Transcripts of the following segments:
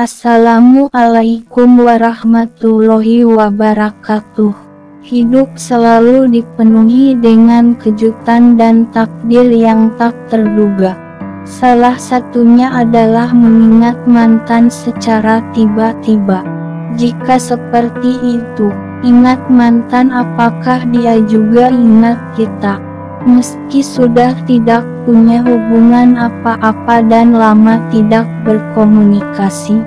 Assalamualaikum warahmatullahi wabarakatuh. Hidup selalu dipenuhi dengan kejutan dan takdir yang tak terduga. Salah satunya adalah mengingat mantan secara tiba-tiba. Jika seperti itu, ingat mantan, apakah dia juga ingat kita? Meski sudah tidak punya hubungan apa-apa dan lama tidak berkomunikasi,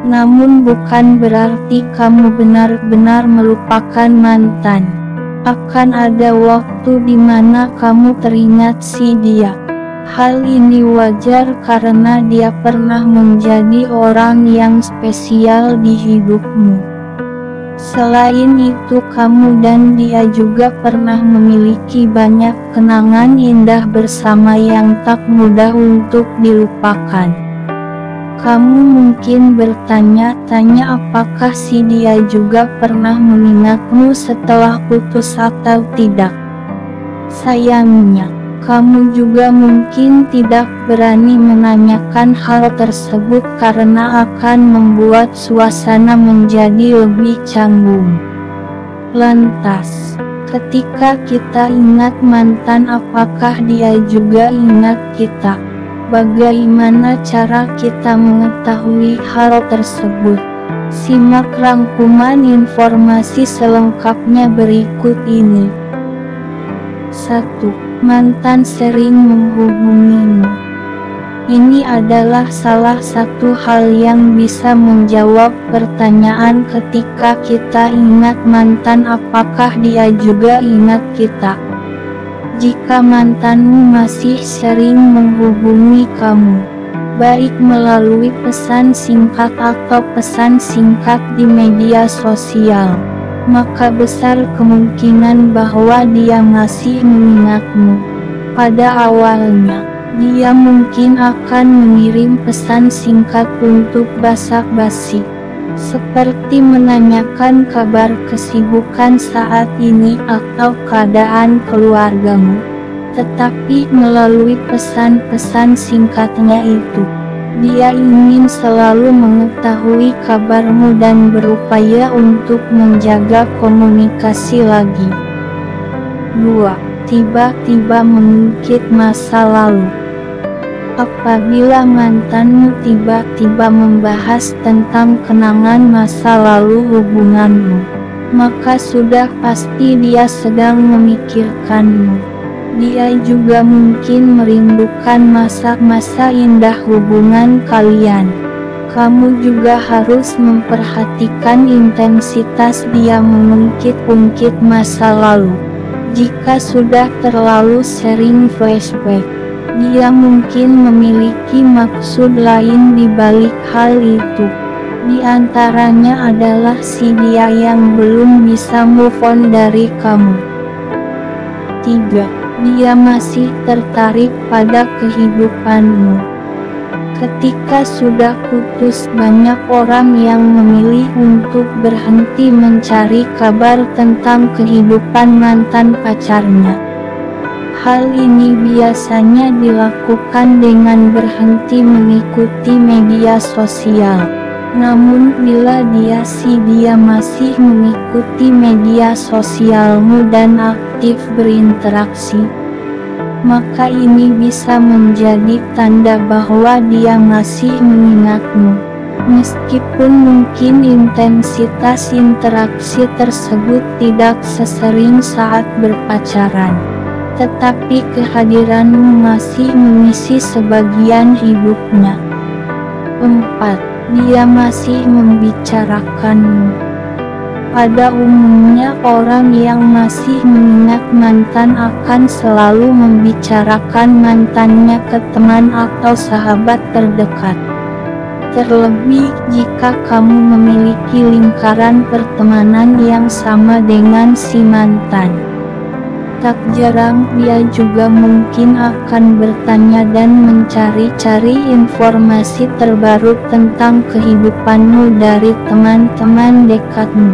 namun bukan berarti kamu benar-benar melupakan mantan. Akan ada waktu di mana kamu teringat si dia. Hal ini wajar karena dia pernah menjadi orang yang spesial di hidupmu. Selain itu, kamu dan dia juga pernah memiliki banyak kenangan indah bersama yang tak mudah untuk dilupakan. Kamu mungkin bertanya-tanya apakah si dia juga pernah mengingatmu setelah putus atau tidak. Sayangnya, kamu juga mungkin tidak berani menanyakan hal tersebut karena akan membuat suasana menjadi lebih canggung. Lantas, ketika kita ingat mantan, apakah dia juga ingat kita? Bagaimana cara kita mengetahui hal tersebut? Simak rangkuman informasi selengkapnya berikut ini. 1. Mantan sering menghubungimu. Ini adalah salah satu hal yang bisa menjawab pertanyaan ketika kita ingat mantan, apakah dia juga ingat kita. Jika mantanmu masih sering menghubungi kamu, baik melalui pesan singkat atau pesan singkat di media sosial, maka besar kemungkinan bahwa dia masih mengingatmu. Pada awalnya, dia mungkin akan mengirim pesan singkat untuk basa-basi, seperti menanyakan kabar, kesibukan saat ini, atau keadaan keluargamu. Tetapi melalui pesan-pesan singkatnya itu, dia ingin selalu mengetahui kabarmu dan berupaya untuk menjaga komunikasi lagi. 2. Tiba-tiba mengungkit masa lalu. Apabila mantanmu tiba-tiba membahas tentang kenangan masa lalu hubunganmu, maka sudah pasti dia sedang memikirkanmu. Dia juga mungkin merindukan masa-masa indah hubungan kalian. Kamu juga harus memperhatikan intensitas dia mengungkit-ungkit masa lalu. Jika sudah terlalu sering flashback, dia mungkin memiliki maksud lain di balik hal itu. Di antaranya adalah si dia yang belum bisa move on dari kamu. 3. Dia masih tertarik pada kehidupanmu. Ketika sudah putus, banyak orang yang memilih untuk berhenti mencari kabar tentang kehidupan mantan pacarnya. Hal ini biasanya dilakukan dengan berhenti mengikuti media sosial. Namun bila dia masih mengikuti media sosialmu dan aktif berinteraksi, maka ini bisa menjadi tanda bahwa dia masih mengingatmu. Meskipun mungkin intensitas interaksi tersebut tidak sesering saat berpacaran, tetapi kehadiranmu masih mengisi sebagian hidupnya. 4. Dia masih membicarakanmu. Pada umumnya orang yang masih mengingat mantan akan selalu membicarakan mantannya ke teman atau sahabat terdekat. Terlebih jika kamu memiliki lingkaran pertemanan yang sama dengan si mantan. Tak jarang dia juga mungkin akan bertanya dan mencari-cari informasi terbaru tentang kehidupanmu dari teman-teman dekatmu.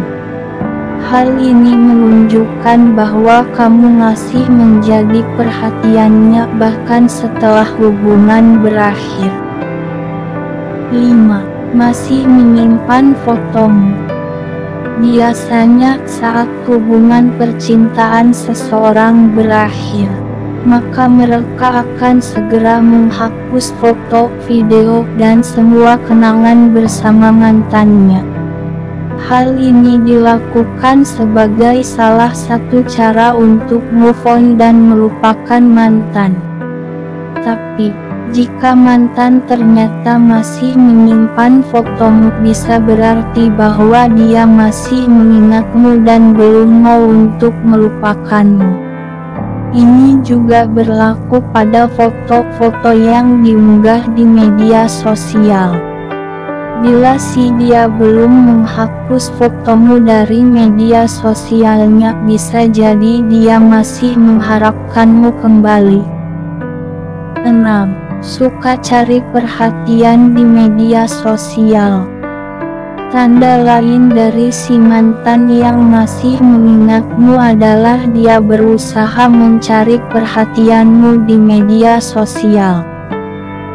Hal ini menunjukkan bahwa kamu masih menjadi perhatiannya bahkan setelah hubungan berakhir. 5. masih menyimpan fotomu. Biasanya saat hubungan percintaan seseorang berakhir, maka mereka akan segera menghapus foto, video, dan semua kenangan bersama mantannya. Hal ini dilakukan sebagai salah satu cara untuk move on dan melupakan mantan. Tapi, jika mantan ternyata masih menyimpan fotomu, bisa berarti bahwa dia masih mengingatmu dan belum mau untuk melupakanmu. Ini juga berlaku pada foto-foto yang diunggah di media sosial. Bila si dia belum menghapus fotomu dari media sosialnya, bisa jadi dia masih mengharapkanmu kembali. 6. Suka cari perhatian di media sosial. Tanda lain dari si mantan yang masih mengingatmu adalah dia berusaha mencari perhatianmu di media sosial.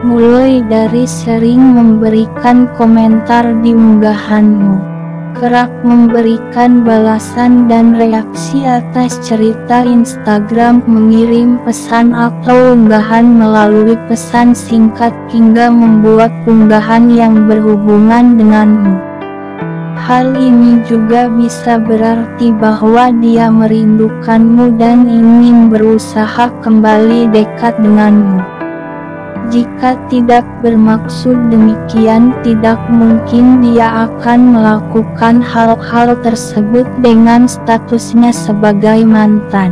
Mulai dari sering memberikan komentar di unggahanmu, kerap memberikan balasan dan reaksi atas cerita Instagram, mengirim pesan atau unggahan melalui pesan singkat, hingga membuat unggahan yang berhubungan denganmu. Hal ini juga bisa berarti bahwa dia merindukanmu dan ingin berusaha kembali dekat denganmu. Jika tidak bermaksud demikian, tidak mungkin dia akan melakukan hal-hal tersebut dengan statusnya sebagai mantan.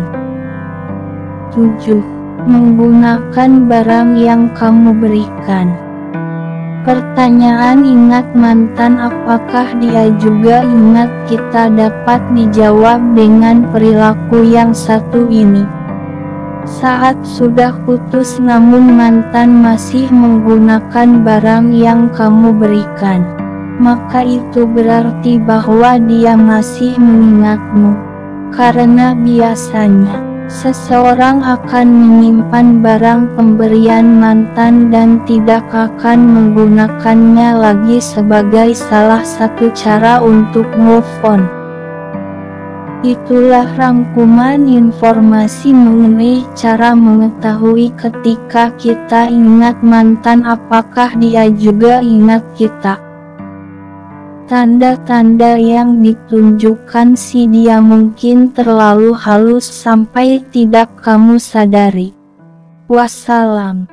7. Menggunakan barang yang kamu berikan. Pertanyaan ingat mantan apakah dia juga ingat kita dapat dijawab dengan perilaku yang satu ini. Saat sudah putus namun mantan masih menggunakan barang yang kamu berikan, maka itu berarti bahwa dia masih mengingatmu. Karena biasanya, seseorang akan menyimpan barang pemberian mantan dan tidak akan menggunakannya lagi sebagai salah satu cara untuk move on. Itulah rangkuman informasi mengenai cara mengetahui ketika kita ingat mantan apakah dia juga ingat kita. Tanda-tanda yang ditunjukkan si dia mungkin terlalu halus sampai tidak kamu sadari. Wassalam.